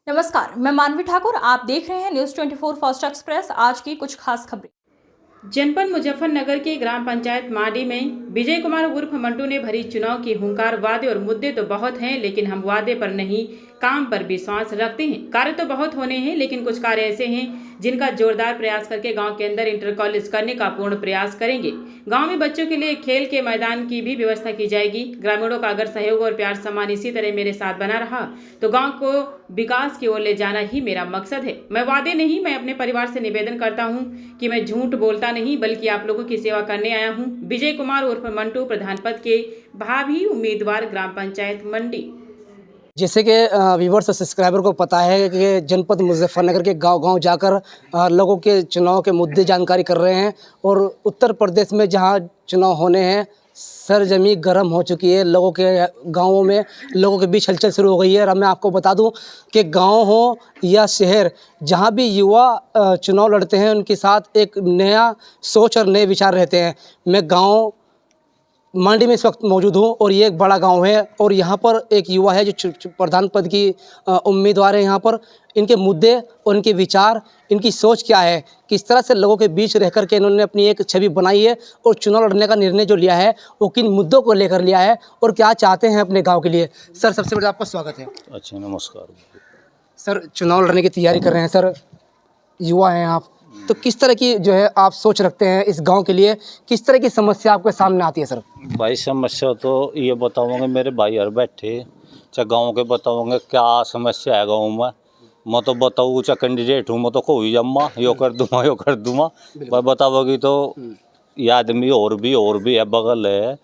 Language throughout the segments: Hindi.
नमस्कार, मैं मानवी ठाकुर। आप देख रहे हैं न्यूज़ 24 फास्ट एक्सप्रेस। आज की कुछ खास खबरें। जनपद मुजफ्फरनगर के ग्राम पंचायत माडी में विजय कुमार उर्फ मंटू ने भरी चुनाव की हुंकार। वादे और मुद्दे तो बहुत हैं, लेकिन हम वादे पर नहीं, काम पर विश्वास रखते हैं। कार्य तो बहुत होने हैं, लेकिन कुछ कार्य ऐसे हैं जिनका जोरदार प्रयास करके गांव के अंदर इंटर कॉलेज करने का पूर्ण प्रयास करेंगे। गांव में बच्चों के लिए खेल के मैदान की भी व्यवस्था की जाएगी। ग्रामीणों का अगर सहयोग और प्यार सम्मान इसी तरह मेरे साथ बना रहा तो गांव को विकास की ओर ले जाना ही मेरा मकसद है। मैं वादे नहीं, मैं अपने परिवार से निवेदन करता हूं कि मैं झूठ बोलता नहीं, बल्कि आप लोगों की सेवा करने आया हूं। विजय कुमार उर्फ मंटू, प्रधान पद के भावी उम्मीदवार, ग्राम पंचायत मंडी। जैसे कि व्यूवर्स और सब्सक्राइबर को पता है कि जनपद मुजफ्फरनगर के गांव-गांव जाकर लोगों के चुनाव के मुद्दे जानकारी कर रहे हैं। और उत्तर प्रदेश में जहां चुनाव होने हैं, सरजमी गर्म हो चुकी है। लोगों के गांवों में लोगों के बीच हलचल शुरू हो गई है। और अब मैं आपको बता दूं कि गांव हो या शहर, जहां भी युवा चुनाव लड़ते हैं, उनके साथ एक नया सोच और नए विचार रहते हैं। मैं गाँव मंडी में इस वक्त मौजूद हूँ और ये एक बड़ा गांव है और यहाँ पर एक युवा है जो प्रधान पद की उम्मीदवार है। यहाँ पर इनके मुद्दे और इनके विचार, इनकी सोच क्या है, किस तरह से लोगों के बीच रह कर के इन्होंने अपनी एक छवि बनाई है और चुनाव लड़ने का निर्णय जो लिया है वो किन मुद्दों को लेकर लिया है और क्या चाहते हैं अपने गाँव के लिए। सर, सबसे पहले आपका स्वागत है। अच्छा, नमस्कार सर, चुनाव लड़ने की तैयारी कर रहे हैं सर, युवा हैं आप, तो किस तरह की जो है आप सोच रखते हैं इस गांव के लिए, किस तरह की समस्या आपके सामने आती है सर? भाई। समस्या तो ये बताऊंगे, मेरे भाई यार बैठे चाहे गांव के बताऊंगे क्या समस्या है गांव में। मैं तो बताऊँ चाहे कैंडिडेट हूँ, मैं तो कोई जम्मा यो कर दूंगा भाई। बताओगी तो ये आदमी और भी है, बगल है,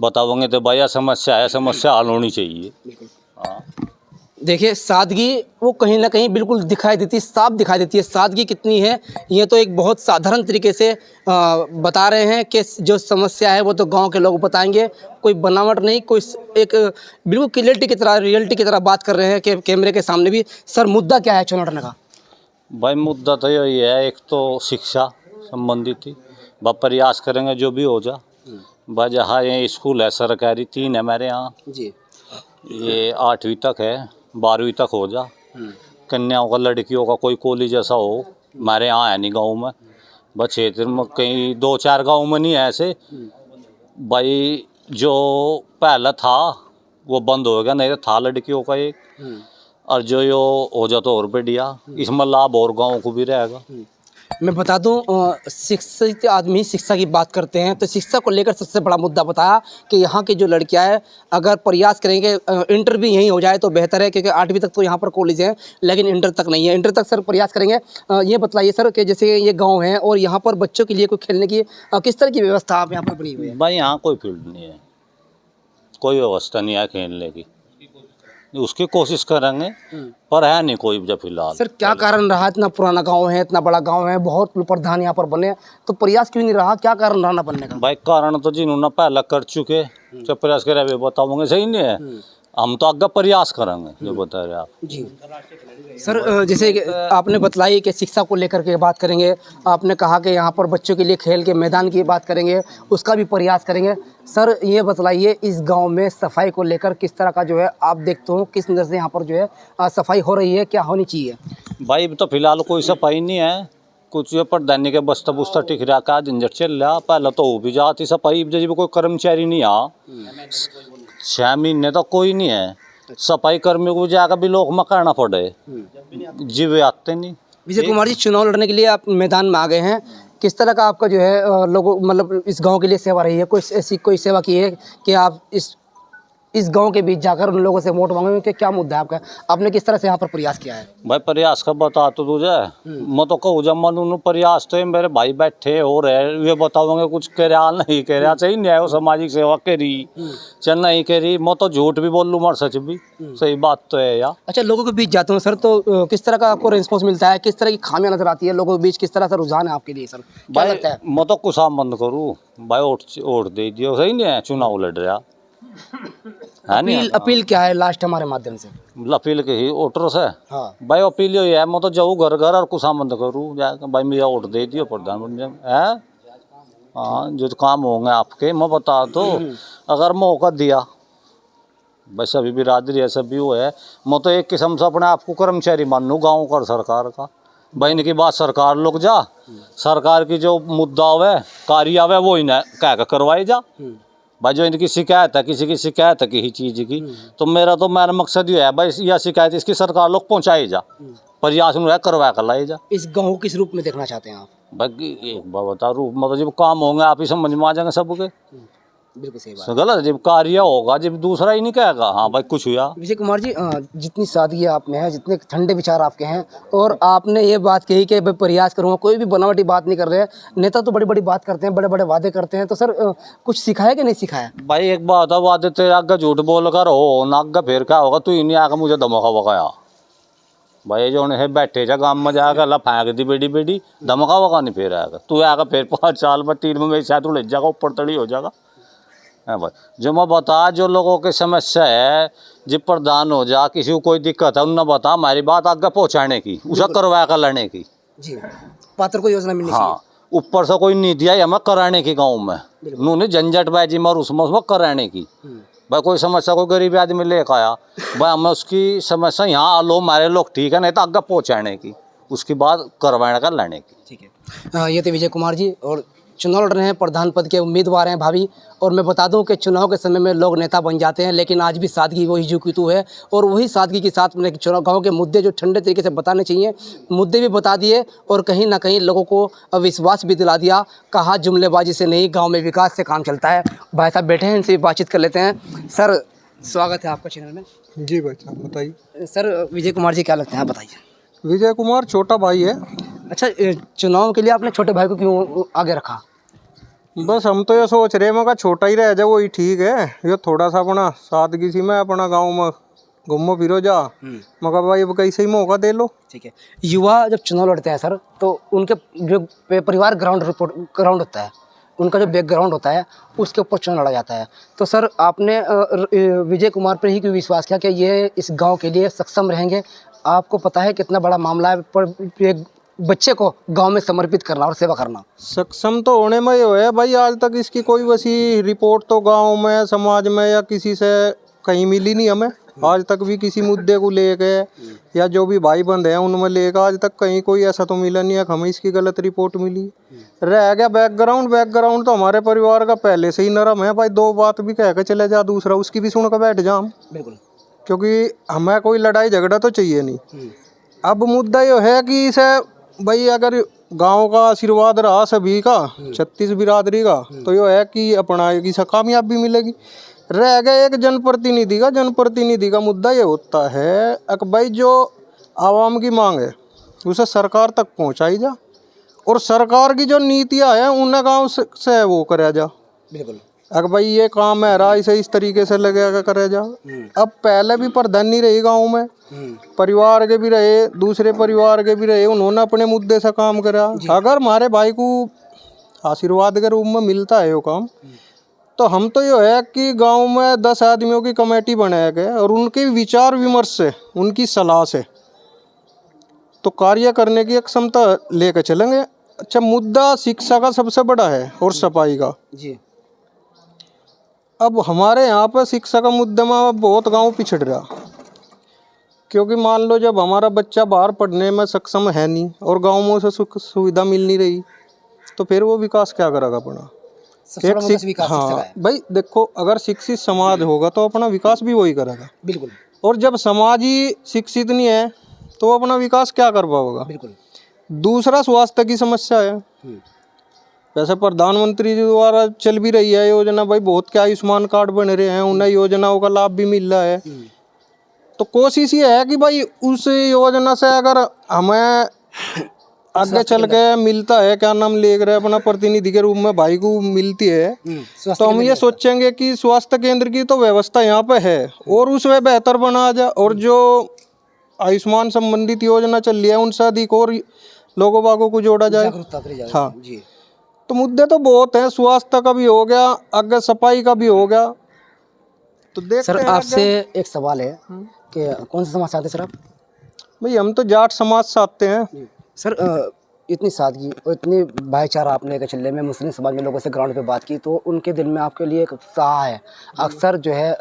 बताओगे तो भैया समस्या है, समस्या हल होनी चाहिए। हाँ, देखिए, सादगी वो कहीं ना कहीं बिल्कुल दिखाई देती है, साफ दिखाई देती है। सादगी कितनी है ये तो एक बहुत साधारण तरीके से बता रहे हैं कि जो समस्या है वो तो गांव के लोग बताएंगे। कोई बनावट नहीं, कोई एक बिल्कुल क्लियरिटी की तरह, रियलिटी की तरह बात कर रहे हैं कि कैमरे के सामने भी। सर, मुद्दा क्या है चुनाव लड़ने का? भाई मुद्दा तो यही है, एक तो शिक्षा संबंधित ही भाई प्रयास करेंगे जो भी हो जा। भाई जहाँ ये स्कूल है सरकारी 3 है मेरे यहाँ जी, ये 8वीं तक है, 12वीं तक हो जा। कन्याओं का, लड़कियों का कोई कॉलेज ऐसा हो हमारे यहाँ है नहीं गांव में। बस क्षेत्र में कहीं 2-4 गांव में नहीं है ऐसे भाई। जो पहला था वो बंद हो गया, नहीं तो था लड़कियों का एक। और जो यो हो जाता और बढ़िया, इसमें लाभ और गाँव को भी रहेगा। मैं बता दूं, शिक्षित आदमी शिक्षा की बात करते हैं तो शिक्षा को लेकर सबसे बड़ा मुद्दा बताया कि यहाँ की जो लड़कियां हैं अगर प्रयास करेंगे, इंटर भी यहीं हो जाए तो बेहतर है, क्योंकि 8वीं तक तो यहाँ पर कॉलेज है लेकिन इंटर तक नहीं है। इंटर तक सर प्रयास करेंगे। ये बतलाइए सर कि जैसे ये गाँव है और यहाँ पर बच्चों के लिए कोई खेलने की किस तरह की व्यवस्था आप यहाँ पर बनी हुई है? भाई यहाँ कोई फील्ड नहीं है, कोई व्यवस्था नहीं है खेलने की। उसकी कोशिश करेंगे पर है नहीं कोई जब फिलहाल। सर, क्या कारण रहा? इतना पुराना गांव है, इतना बड़ा गांव है, बहुत प्रधान यहाँ पर बने, तो प्रयास क्यों नहीं रहा? क्या कारण रहा ना बनने का? भाई कारण तो जिन्होंने पहले कर चुके, जब प्रयास करे वे बताओगे, सही नहीं है। हम तो आगे प्रयास करेंगे जो बता रहे आप। जी सर, जैसे कि आपने बतलाई कि शिक्षा को लेकर के बात करेंगे, आपने कहा कि यहाँ पर बच्चों के लिए खेल के मैदान की बात करेंगे, उसका भी प्रयास करेंगे। सर, ये बतलाइए इस गांव में सफाई को लेकर किस तरह का जो है आप देखते हो, किस नज़र से यहाँ पर जो है सफाई हो रही है, क्या होनी चाहिए? भाई तो फिलहाल कोई सफाई नहीं है, कुछ ये प्रधानी के बस्ता बुस्ता टिक रहा का झंझट चल रहा। पहले तो हो भी जाती सफाई, जब कोई कर्मचारी नहीं आ 6 महीने तो कोई नहीं है। सफाई कर्मी को जाकर भी लोग में करना पड़े, जीवे आते नहीं। विजय कुमार जी, चुनाव लड़ने के लिए आप मैदान में आ गए हैं, किस तरह का आपका जो है लोगों मतलब इस गांव के लिए सेवा रही है? कोई ऐसी कोई सेवा की है कि आप इस गांव के बीच जाकर उन लोगों से वोट मांगेंगे कि क्या मुद्दा है आपका? आपने किस तरह से यहाँ पर प्रयास किया है? भाई प्रयास का बता तो तुझे, मैं तो कहूँ जब मन प्रयास तो मेरे भाई बैठे हो रहे, वे बताओगे कुछ कह रहा नहीं कह रहा, सही नहीं है वो सामाजिक सेवा करी चल नहीं करी। मैं तो झूठ भी बोल लूँ मर सच भी, सही बात तो है यार। अच्छा, लोगों के बीच जाते हो सर तो किस तरह का आपको रिस्पॉन्स मिलता है? किस तरह की खामियां नजर आती है लोगों के बीच? किस तरह से रुझान है आपके लिए सर, क्या भाई लगता है? मैं तो कुछ बंद करूँ भाई, वोट दे दियो, सही नहीं है। चुनाव लड़ रहा है नहीं। अपील क्या है लास्ट हमारे माध्यम से? अपील के ही वोटर से। हाँ भाई अपील ये है, मैं तो जाऊँ घर घर और कुछ बंद करूँ जाकर, भाई मेरा वोट दे दियो प्रधानमंत्री है। हाँ, जो काम होंगे आपके मैं बता दो, अगर मौका दिया बस अभी बिरादरी है, सभी वो है। मैं तो एक किस्म से अपने आप को कर्मचारी मानूँ गाँव का और सरकार का। बहन की बात सरकार लोग जा, सरकार की जो मुद्दा हुआ कार्य आवे वो इन्हें कह कर करवाई जा। भाई जो इनकी शिकायत है, किसी की शिकायत है किसी चीज़ की, तो मेरा मकसद ये है भाई यह शिकायत इसकी सरकार लोग पहुँचाई जा, प्रयास में करवा कर लाई जा। इस गाँव को किस रूप में देखना चाहते हैं आप? बाकी एक बात बता रूप मतलब जब काम होंगे आप ही समझ में आ जाएंगे सबके। बिल्कुल सही बात। तो गलत जब कार्य होगा, जब दूसरा ही नहीं कहेगा हाँ भाई कुछ हुआ। विजय कुमार जी, जितनी सादगी आप में है, जितने ठंडे विचार आपके हैं, और आपने ये बात कही कि भाई प्रयास करूँगा, कोई भी बनावटी बात नहीं कर रहे हैं। नेता तो बड़ी बड़ी बात करते हैं, बड़े बड़े वादे करते हैं, तो सर कुछ सिखाया कि नहीं सिखाया? भाई एक बात है, वादे तेरे आगे झूठ बोल कर हो ना, आगे फिर क्या होगा, तू ही नहीं आकर मुझे धमका वकाया। भाई जो है बैठे जा गाँव में जाकर ला फेंक दी बेटी बेटी, धमका वका नहीं फिर आएगा। तू आकर फिर 5 साल में 3 में मेरे साथ उलझ जाएगा, ऊपर तड़ी हो जाएगा। है भाई जो मैं बता, जो लोगों की समस्या है, जब प्रधान हो जा, किसी को कोई दिक्कत है उन्हें बता, हमारी बात आगे पहुँचाने की, उसे करवा कर लड़ने की। जी, पात्र को योजना मिलनी चाहिए। हाँ, ऊपर से कोई नीति आई हमें कराने की गाँव में, उन्होंने झंझटबाजी में उसमें कराने की। भाई कोई समस्या कोई गरीब आदमी लेकर आया, भाई हमें उसकी समस्या यहाँ लो हमारे लोग ठीक है, नहीं तो आगे पहुँचाने की, उसकी बात करवाने का लड़ने की। ठीक है, ये थे विजय कुमार जी, और चुनाव लड़ रहे हैं, प्रधान पद के उम्मीदवार हैं भावी। और मैं बता दूं कि चुनाव के समय में लोग नेता बन जाते हैं, लेकिन आज भी सादगी वही जुकितु है, और वही सादगी के साथ में चुनाव गाँव के मुद्दे जो ठंडे तरीके से बताने चाहिए, मुद्दे भी बता दिए, और कहीं ना कहीं लोगों को विश्वास भी दिला दिया। कहा जुमलेबाजी से नहीं, गाँव में विकास से काम चलता है। भाई साहब बैठे हैं, इनसे बातचीत कर लेते हैं। सर स्वागत है आपका चैनल में। जी भाई साहब बताइए। सर विजय कुमार जी क्या लगते हैं, आप बताइए। विजय कुमार छोटा भाई है। अच्छा, चुनाव के लिए आपने छोटे भाई को क्यों आगे रखा? बस हम तो ये सोच रहे हैं मगर छोटा ही रह जाए वही ठीक है। ये थोड़ा सा अपना सादगी सी में अपना गांव में घूमो फिरो जा, मगर भाई अब कैसे ही मौका दे लो। ठीक है, युवा जब चुनाव लड़ते हैं सर, तो उनके जो परिवार ग्राउंड होता है, उनका जो बैकग्राउंड होता है, उसके ऊपर चुनाव लड़ा जाता है। तो सर आपने विजय कुमार पर ही क्यों विश्वास किया कि ये इस गांव के लिए सक्षम रहेंगे? आपको पता है कितना बड़ा मामला है, पर एक बच्चे को गांव में समर्पित करना और सेवा करना। सक्षम तो होने में ही है भाई, आज तक इसकी कोई वैसी रिपोर्ट तो गाँव में समाज में या किसी से कहीं मिली नहीं हमें। आज तक भी किसी मुद्दे को लेके या जो भी भाई बंद है उनमें लेकर आज तक कहीं कोई ऐसा तो मिला नहीं है कि हमें इसकी गलत रिपोर्ट मिली। रह गया बैकग्राउंड तो हमारे परिवार का पहले से ही नरम है भाई। 2 बात भी कह के चले जा, दूसरा उसकी भी सुन कर बैठ जा हम। बिल्कुल, क्योंकि हमें कोई लड़ाई झगड़ा तो चाहिए नहीं। अब मुद्दा ये है कि इसे भाई अगर गांव का आशीर्वाद रहा सभी का, 36 बिरादरी का, तो ये है कि अपना एक कामयाबी मिलेगी। रह गया एक जनप्रतिनिधि का मुद्दा ये होता है कि भाई जो आवाम की मांग है उसे सरकार तक पहुंचाई जा, और सरकार की जो नीतियां हैं उन्हें गांव से वो कराया जा। बिल्कुल, अगर भाई ये काम है रहा इसे इस तरीके से लगेगा करे जा। अब पहले भी प्रधान नहीं रही गाँव में, परिवार के भी रहे, दूसरे परिवार के भी रहे, उन्होंने अपने मुद्दे से काम करा। अगर हमारे भाई को आशीर्वाद के रूप में मिलता है वो काम, तो हम तो ये है कि गांव में 10 आदमियों की कमेटी बनाया गया और उनके विचार विमर्श से, उनकी सलाह से तो कार्य करने की एक क्षमता लेकर चलेंगे। अच्छा, मुद्दा शिक्षा का सबसे बड़ा है और सफाई का। जी, अब हमारे यहाँ पर शिक्षा का मुद्दे में बहुत गांव पिछड़ रहा, क्योंकि मान लो जब हमारा बच्चा बाहर पढ़ने में सक्षम है नहीं और गाँव में उसे सुख सुविधा मिल नहीं रही, तो फिर वो विकास क्या करेगा अपना? हाँ भाई देखो, अगर शिक्षित समाज होगा तो अपना विकास भी वही करेगा। बिल्कुल, और जब समाज ही शिक्षित नहीं है तो अपना विकास क्या कर पाएगा? बिल्कुल। दूसरा स्वास्थ्य की समस्या है। वैसे प्रधानमंत्री जी द्वारा चल भी रही है योजना भाई, बहुत के आयुष्मान कार्ड बन रहे हैं, उन्हें योजनाओं का लाभ भी मिल रहा है। तो कोशिश ये है कि भाई उस योजना से अगर हमें आगे चल के मिलता है, क्या नाम ले रहे अपना प्रतिनिधि के रूप में भाई को मिलती है, तो हम ये सोचेंगे कि स्वास्थ्य केंद्र की तो व्यवस्था यहाँ पे है और उसमें बेहतर बना जाए, और जो आयुष्मान संबंधित योजना चल रही है उनसे अधिक और लोगों बागों को जोड़ा जाए। हाँ जी, तो मुद्दे तो बहुत हैं, स्वास्थ्य का भी हो गया, आगे सफाई का भी हो गया। तो देख सर आपसे एक सवाल है कि कौन सा समाज से आते सर आप? भाई हम तो जाट समाज से आते हैं। सर इतनी सादगी और इतनी भाईचारा आपने एक चिल्ले में मुस्लिम समाज में लोगों से ग्राउंड पे बात की, तो उनके दिल में आपके लिए एक उत्साह है। अक्सर जो है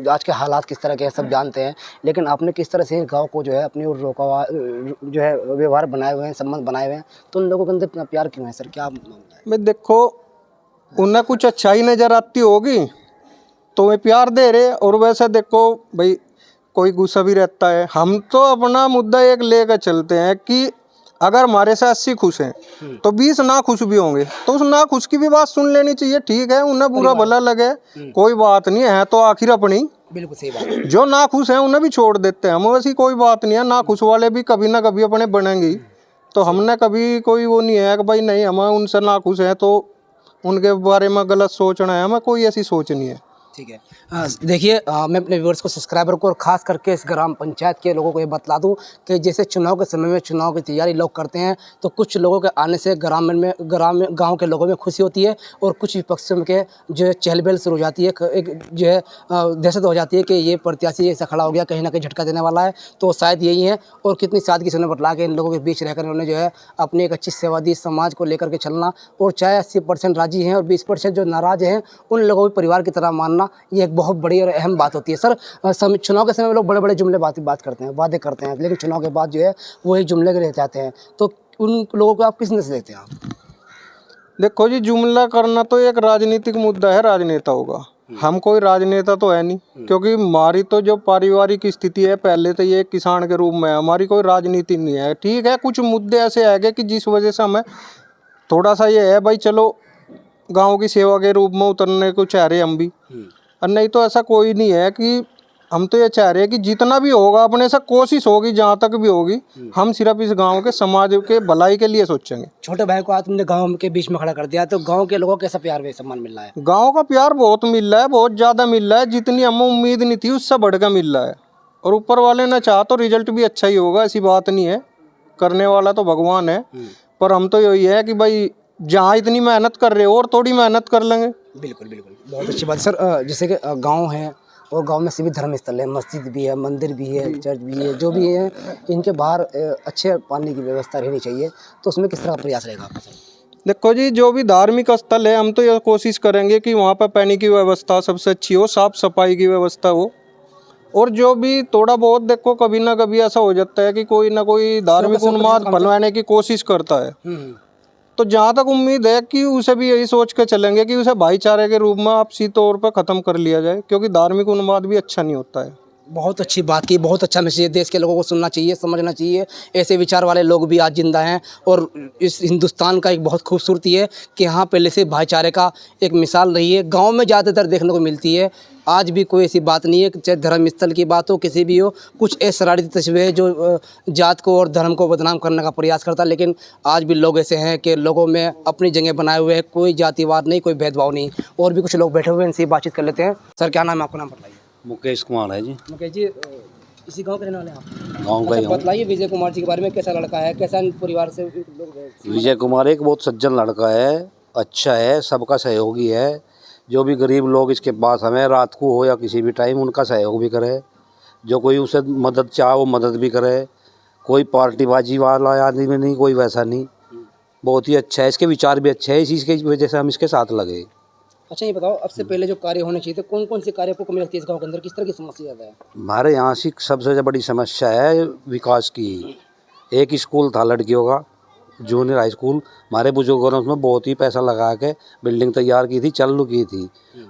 आज के हालात किस तरह के हैं सब जानते हैं, लेकिन आपने किस तरह से गांव को जो है अपनी ओर रोका जो है व्यवहार बनाए हुए हैं, संबंध बनाए हुए हैं, तो उन लोगों के अंदर इतना प्यार क्यों है सर, क्या आप मानते हैं? मैं देखो उन्हें कुछ अच्छाई नज़र आती होगी तो वे प्यार दे रहे, और वैसे देखो भाई कोई गुस्सा भी रहता है। हम तो अपना मुद्दा एक लेकर चलते हैं कि अगर हमारे से 80 खुश हैं तो 20 ना खुश भी होंगे, तो उस ना खुश की भी बात सुन लेनी चाहिए। ठीक है, उन्हें बुरा भला लगे कोई बात नहीं है, तो आखिर अपनी बिल्कुल सही बात है। जो ना खुश हैं उन्हें भी छोड़ देते हैं हम, वैसी कोई बात नहीं है। ना खुश वाले भी कभी ना कभी अपने बनेंगे, तो हमने कभी कोई वो नहीं है कि भाई नहीं हमें उनसे ना खुश है तो उनके बारे में गलत सोचना है, हमें कोई ऐसी सोच नहीं है। ठीक है, देखिए मैं अपने व्यूअर्स को, सब्सक्राइबर को और ख़ास करके इस ग्राम पंचायत के लोगों को ये बतला दूं कि जैसे चुनाव के समय में चुनाव की तैयारी लोग करते हैं, तो कुछ लोगों के आने से गांव के लोगों में खुशी होती है, और कुछ विपक्षियों के जो है चहल पहल शुरू हो जाती है, एक जो है दहशत हो जाती है कि ये प्रत्याशी ऐसा खड़ा हो गया, कहीं ना कहीं झटका देने वाला है। तो शायद यही है, और कितनी सादगी से उन्होंने बतला के इन लोगों के बीच रहकर उन्होंने जो है अपनी एक अच्छी सेवा दी समाज को लेकर के चलना, और चाहे 80% राजी हैं और 20% जो नाराज़ हैं उन लोगों को परिवार की तरह मानना, ये एक बहुत बड़ी और अहम बात होती है। सर चुनाव के समय में लोग बड़े बड़े जुमले बात करते हैं, वादे करते हैं, लेकिन चुनाव के बाद जो है वो एक जुमले के रह जाते हैं, तो उन लोगों को आप किस नजर से देखते हैं आप? देखो जी, जुमला करना तो एक राजनीतिक मुद्दा है राजनेताओं का। हम कोई राजनेता तो है नहीं, क्योंकि हमारी तो जो पारिवारिक स्थिति है पहले तो ये किसान के रूप में है, हमारी कोई राजनीति नहीं है। ठीक है, कुछ मुद्दे ऐसे आएंगे कि जिस वजह से हमें थोड़ा सा ये है भाई चलो गाँव की सेवा के रूप में उतरने को चाह रहे हम भी, और नहीं तो ऐसा कोई नहीं है। कि हम तो ये चाह रहे हैं कि जितना भी होगा अपने से कोशिश होगी, जहाँ तक भी होगी, हम सिर्फ इस गांव के समाज के भलाई के लिए सोचेंगे। छोटे भाई को आज तुमने गांव के बीच में खड़ा कर दिया, तो गांव के लोगों को कैसा प्यार व सम्मान मिल रहा है? गांव का प्यार बहुत मिल रहा है, बहुत ज़्यादा मिल रहा है, जितनी हमें उम्मीद नहीं थी उससे बढ़कर मिल रहा है। और ऊपर वाले ने चाहा तो रिजल्ट भी अच्छा ही होगा, ऐसी बात नहीं है, करने वाला तो भगवान है। पर हम तो यही है कि भाई जहाँ इतनी मेहनत कर रहे हो और थोड़ी मेहनत कर लेंगे। बिल्कुल बिल्कुल, बहुत अच्छी बात। सर जैसे कि गांव है और गांव में सभी धर्म स्थल है, मस्जिद भी है, मंदिर भी है, चर्च भी है, जो भी है, इनके बाहर अच्छे पानी की व्यवस्था रहनी चाहिए, तो उसमें किस तरह का प्रयास रहेगा आपका? देखो जी, जो भी धार्मिक स्थल है हम तो यह कोशिश करेंगे कि वहाँ पर पानी की व्यवस्था सबसे अच्छी हो, साफ सफाई की व्यवस्था हो। और जो भी थोड़ा बहुत देखो कभी ना कभी ऐसा हो जाता है कि कोई ना कोई धार्मिक उन्माद बनवाने की कोशिश करता है, तो जहाँ तक उम्मीद है कि उसे भी यही सोच के चलेंगे कि उसे भाईचारे के रूप में आपसी तौर पर ख़त्म कर लिया जाए, क्योंकि धार्मिक उन्माद भी अच्छा नहीं होता है। बहुत अच्छी बात की, बहुत अच्छा मैसेज देश के लोगों को सुनना चाहिए, समझना चाहिए। ऐसे विचार वाले लोग भी आज जिंदा हैं, और इस हिंदुस्तान का एक बहुत खूबसूरती है कि यहाँ पहले से भाईचारे का एक मिसाल रही है, गांव में ज़्यादातर देखने को मिलती है। आज भी कोई ऐसी बात नहीं है, चाहे धर्म स्थल की बात हो, किसी भी हो, कुछ ऐसे शरारती तस्वीरें जो जात को और धर्म को बदनाम करने का प्रयास करता है, लेकिन आज भी लोग ऐसे हैं कि लोगों में अपनी जगह बनाए हुए हैं, कोई जातिवाद नहीं, कोई भेदभाव नहीं। और भी कुछ लोग बैठे हुए हैं, इनसे बातचीत कर लेते हैं। सर क्या नाम है आपका? नाम बताइए। मुकेश कुमार है जी। मुकेश जी, इसी गांव के रहने वाले हैं आप? गाँव का ही हूँ। बताइए विजय कुमार जी के बारे में, कैसा लड़का है, कैसा परिवार से लोग? विजय कुमार एक बहुत सज्जन लड़का है, अच्छा है, सबका सहयोगी है। जो भी गरीब लोग इसके पास हमें रात को हो या किसी भी टाइम उनका सहयोग भी करे, जो कोई उसे मदद चाहे वो मदद भी करे। कोई पार्टीबाजी वाला आदमी में नहीं, कोई वैसा नहीं, बहुत ही अच्छा है, इसके विचार भी अच्छे हैं, इसी की वजह से हम इसके साथ लगे। अच्छा ये बताओ, अब से पहले जो कार्य होने चाहिए थे, कौन कौन से कार्य आपको कमी लगती है इस गाँव के अंदर, किस तरह की समस्या ज़्यादा है? हमारे यहाँ से सबसे बड़ी समस्या है विकास की। एक स्कूल था लड़कियों का, जूनियर हाई स्कूल, हमारे बुजुर्गों ने उसमें बहुत ही पैसा लगा के बिल्डिंग तैयार की थी, चालू की थी,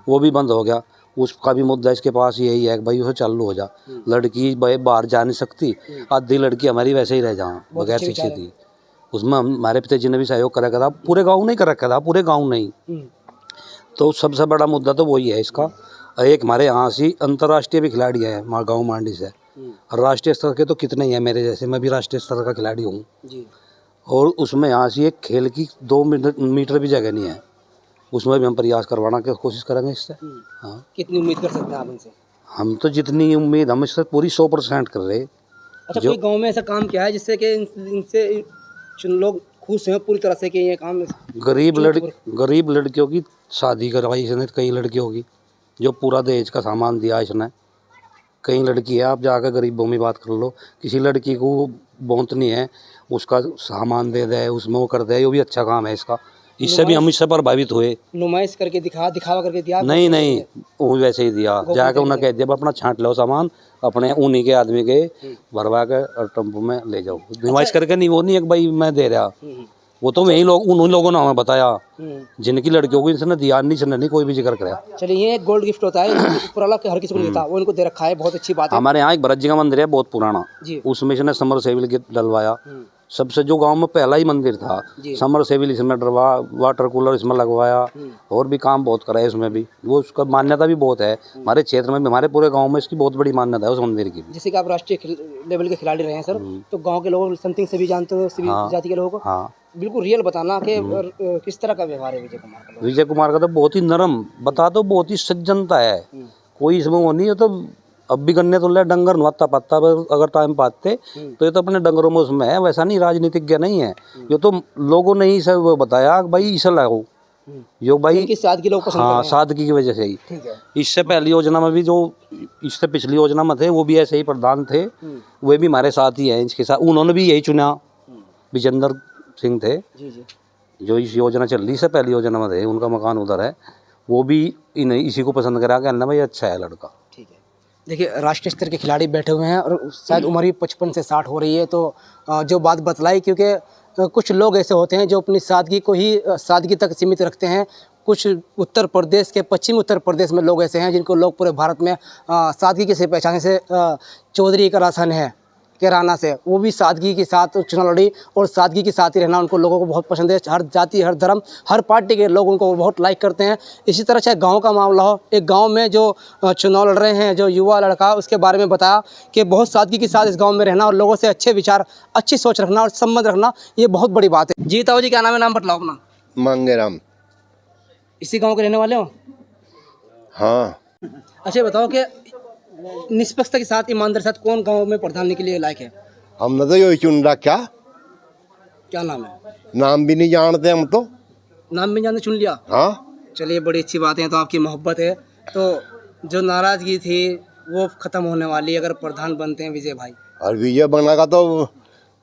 वो भी बंद हो गया। उसका भी मुद्दा इसके पास यही है कि भाई उसे चालू हो जा। लड़की बाहर जा नहीं सकती, आधी लड़की हमारी वैसे ही रह जाए बगैर शिक्षित थी। उसमें हमारे पिताजी ने भी सहयोग कर रखा था, पूरे गाँव नहीं कर रखा था, पूरे गाँव नहीं। तो सबसे बड़ा मुद्दा तो वही है इसका। एक हमारे यहाँ से अंतर्राष्ट्रीय भी खिलाड़ी है हमारे गाँव मांडी से, राष्ट्रीय स्तर के तो कितने ही हैं मेरे जैसे, मैं भी राष्ट्रीय स्तर का खिलाड़ी हूँ। और उसमें यहाँ से एक खेल की 2 मीटर भी जगह नहीं है, उसमें भी हम प्रयास करवाना की कोशिश करेंगे इससे। हाँ, कितनी उम्मीद कर सकते हैं आप इनसे? हम तो जितनी उम्मीद हम इससे पूरी 100% कर रहे। अच्छा, कोई गांव में ऐसा काम क्या है जिससे कि इनसे लोग खुश हैं पूरी तरह से कि ये काम? गरीब लड़कियों की शादी करवाई इसने, कई लड़कियों की, जो पूरा दहेज का सामान दिया इसने। कई लड़की है, आप जाकर गरीबों में बात कर लो, किसी लड़की को बहुत नहीं है, उसका सामान दे दे, उसमें वो कर दे, वो भी अच्छा काम है इसका। इससे भी हम इससे प्रभावित हुए। नुमाइश करके दिखावा करके दिया? नहीं, वो वैसे ही दिया, जाकर उन्हें कह दिया अपना छांट लो सामान, अपने उन्हीं के आदमी के भरवा के और टेम्पो में ले जाओ। नुमाइश करके नहीं, वो नहीं है कि भाई मैं दे रहा, वो तो वही लोग, उन्हीं लोगों ने हमें बताया जिनकी लड़कियों को इसने दिया नहीं कोई भी जिक्र कराया। चलिए, ये गोल्ड गिफ्ट होता है, ऊपर वाला हर किसी को नहीं देता, वो इनको दे रखा है, बहुत अच्छी बात है। हमारे यहाँ एक भरत जी का मंदिर है बहुत पुराना, उसमें इसने समर सेविल डलवाया। सबसे जो गांव में पहला ही मंदिर था, समर सेविल इसमें डलवा, वाटर कूलर इसमें लगवाया, और भी काम बहुत करा है इसमें भी। वो उसका मान्यता भी बहुत है हमारे क्षेत्र में, हमारे पूरे गांव में इसकी बहुत बड़ी मान्यता है उस मंदिर की। जैसे कि आप राष्ट्रीय लेवल के खिलाड़ी रहे हैं सर, तो गांव के लोग समथिंग से भी जानते हो, सभी जाति के लोगों को। हाँ, बिल्कुल रियल बताना कि किस तरह का व्यवहार है विजय कुमार का। विजय कुमार का तो बहुत ही नरम, बता दो बहुत ही सज्जनता है, कोई इसमें वो नहीं है। तो अब भी गन्ने तो ले डंगर नवाता पाता, अगर टाइम पाते तो ये तो अपने डंगरों में उसमें है, वैसा नहीं राजनीतिज्ञ नहीं है ये। तो लोगों ने ही सब बताया भाई इसे लगाओ, यो भाई सादगी लोग पसंद हाँ, सादगी की वजह से ही। इससे पहली योजना में भी जो, इससे पिछली योजना में थे वो भी ऐसे ही प्रधान थे, वे भी हमारे साथ ही हैं इसके साथ। उन्होंने भी यही चुना, विजेंद्र सिंह थे जो इस योजना चल रही, से पहली योजना में थे, उनका मकान उधर है, वो भी इसी को पसंद करा, कहना भाई अच्छा है लड़का। ठीक है, देखिए राष्ट्रीय स्तर के खिलाड़ी बैठे हुए हैं और शायद उम्र भी 55 से 60 हो रही है। तो जो बात बतलाई, क्योंकि कुछ लोग ऐसे होते हैं जो अपनी सादगी को ही सादगी तक सीमित रखते हैं। कुछ उत्तर प्रदेश के, पश्चिमी उत्तर प्रदेश में लोग ऐसे हैं जिनको लोग पूरे भारत में सादगी के से पहचाने से चौधरी का रासन है कैराना से, वो भी सादगी के साथ चुनाव लड़ी और सादगी के साथ ही रहना उनको लोगों को बहुत पसंद है। हर जाति, हर धर्म, हर पार्टी के लोग उनको बहुत लाइक करते हैं। इसी तरह चाहे गांव का मामला हो, एक गांव में जो चुनाव लड़ रहे हैं जो युवा लड़का, उसके बारे में बताया कि बहुत सादगी के साथ इस गाँव में रहना और लोगों से अच्छे विचार, अच्छी सोच रखना और संबंध रखना, ये बहुत बड़ी बात है। जी ताऊ जी, क्या नाम है? नाम बतलाओ अपना। मांगेराम। इसी गाँव के रहने वाले हो? हाँ। अच्छा बताओ कि निष्पक्षता के साथ, ईमानदारी के साथ कौन गांव में प्रधान के लिए लायक है? हमने तो यही चुन रखा। क्या नाम है? नाम भी नहीं जानते हम तो। नाम भी जानते, चुन लिया? हाँ। चलिए, बड़ी अच्छी बात है, तो आपकी मोहब्बत है। तो जो नाराजगी थी वो खत्म होने वाली अगर प्रधान बनते हैं विजय भाई। और विजय बनेगा तो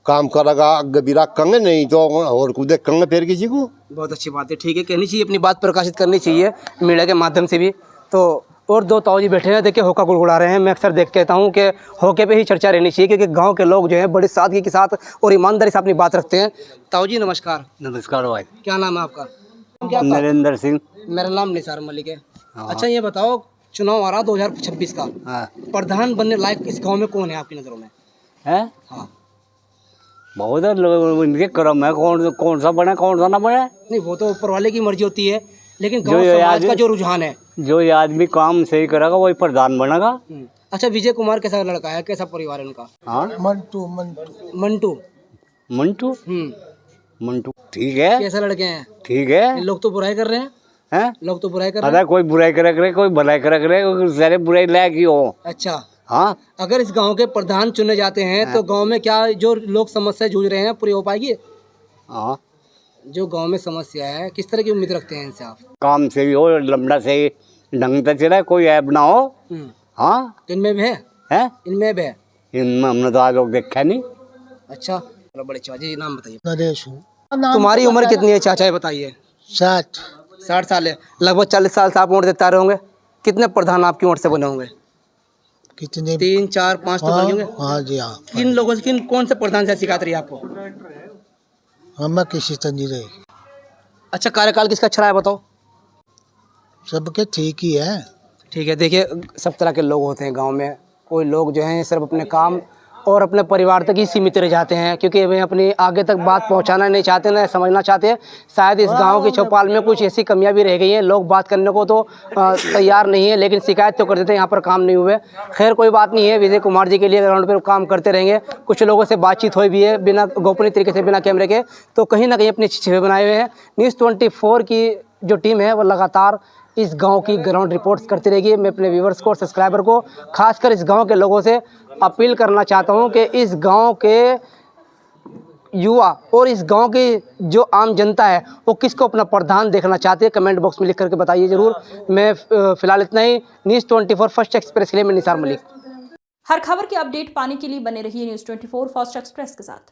काम करेगा, आगे भी रखेंगे, नहीं तो और कुछ देखेंगे फिर किसी को। बहुत अच्छी बात है, ठीक है, कहनी चाहिए, अपनी बात प्रकाशित करनी चाहिए मीडिया के माध्यम से भी। तो और दो ताऊ जी बैठे हैं, देखिए होका गुड़गुड़ा रहे हैं। मैं अक्सर देख कहता हूँ कि होके पे ही चर्चा रहनी चाहिए, क्योंकि गांव के लोग जो हैं बड़ी सादगी के साथ और ईमानदारी से अपनी बात रखते हैं। ताऊ जी नमस्कार। नमस्कार भाई। क्या नाम है आपका? नरेंद्र सिंह। मेरा नाम निसार मलिक है। अच्छा ये बताओ, चुनाव आ रहा 2026 का, प्रधान बनने लायक इस गाँव में कौन है आपकी नज़रों में? है हाँ, बहुत इनके क्रम है, कौन सा बने कौन सा ना बने, नहीं वो तो ऊपर वाले की मर्जी होती है, लेकिन गाँव समाज का जो रुझान है, जो ये आदमी काम सही करेगा वही प्रधान बनेगा। अच्छा, विजय कुमार कैसा लड़का है, कैसा परिवार है उनका? हाँ, मंटू। मंटू ठीक है। कैसा लड़के हैं? ठीक है। लोग तो बुराई कर रहे हैं। हैं? लोग तो बुराई कर रहे हैं। अरे कोई बुराई करे, कोई भलाई करे, सारे बुराई लायक ही हो। अच्छा, हाँ, अगर इस गांव के प्रधान चुने जाते हैं तो गांव में क्या जो लोग समस्या जूझ रहे हैं पूरी हो पाएगी? हाँ, जो गांव में समस्या है, किस तरह की उम्मीद रखते हैं इनसे आप? काम से भी हो, लंबड़ा से ढंग से चले, कोई ऐप ना हो। हाँ, इनमें भी है? इनमें भी है। इनमें हमने तो आज लोग देखा नहीं। अच्छा, चलो बड़े चाचा जी, नाम बताइए। नरेश। तुम्हारी उम्र कितनी है चाचा, बताइए? 60 साल है। लगभग 40 साल से आप वोट देते आ रहे होंगे। कितने प्रधान आपकी वोट से बने होंगे? कितने? 3, 4, 5 तो बने होंगे। हाँ जी, हाँ। किन लोगों से, कौन से प्रधान से शिकायत रही आपको? हमें किसी से नहीं रही। अच्छा, कार्यकाल किसका अच्छा रहा है बताओ? सबके ठीक ही है। ठीक है, देखिए सब तरह के लोग होते हैं गांव में। कोई लोग जो हैं सिर्फ अपने काम और अपने परिवार तक ही सीमित रह जाते हैं, क्योंकि वे अपनी आगे तक बात पहुंचाना नहीं चाहते, ना समझना चाहते हैं। शायद इस गांव की चौपाल में कुछ ऐसी कमियां भी रह गई हैं, लोग बात करने को तो तैयार नहीं है, लेकिन शिकायत तो कर देते हैं यहाँ पर काम नहीं हुए। खैर कोई बात नहीं है, विजय कुमार जी के लिए ग्राउंड पर काम करते रहेंगे। कुछ लोगों से बातचीत हुई भी है बिना गोपनीय तरीके से, बिना कैमरे के, तो कहीं ना कहीं अपनी छवि बनाए हुए हैं। न्यूज़ 24 की जो टीम है वो लगातार इस गांव की ग्राउंड रिपोर्ट्स करती रहेगी। मैं अपने व्यूवर्स को और सब्सक्राइबर को, खासकर इस गांव के लोगों से अपील करना चाहता हूं कि इस गांव के युवा और इस गांव की जो आम जनता है वो किसको अपना प्रधान देखना चाहते हैं, कमेंट बॉक्स में लिख करके बताइए ज़रूर। मैं फ़िलहाल इतना ही। न्यूज़ 24 फर्स्ट एक्सप्रेस के लिए मैं निसार मलिक। हर खबर की अपडेट पाने के लिए बने रहिए न्यूज़ 24 फास्ट एक्सप्रेस के साथ।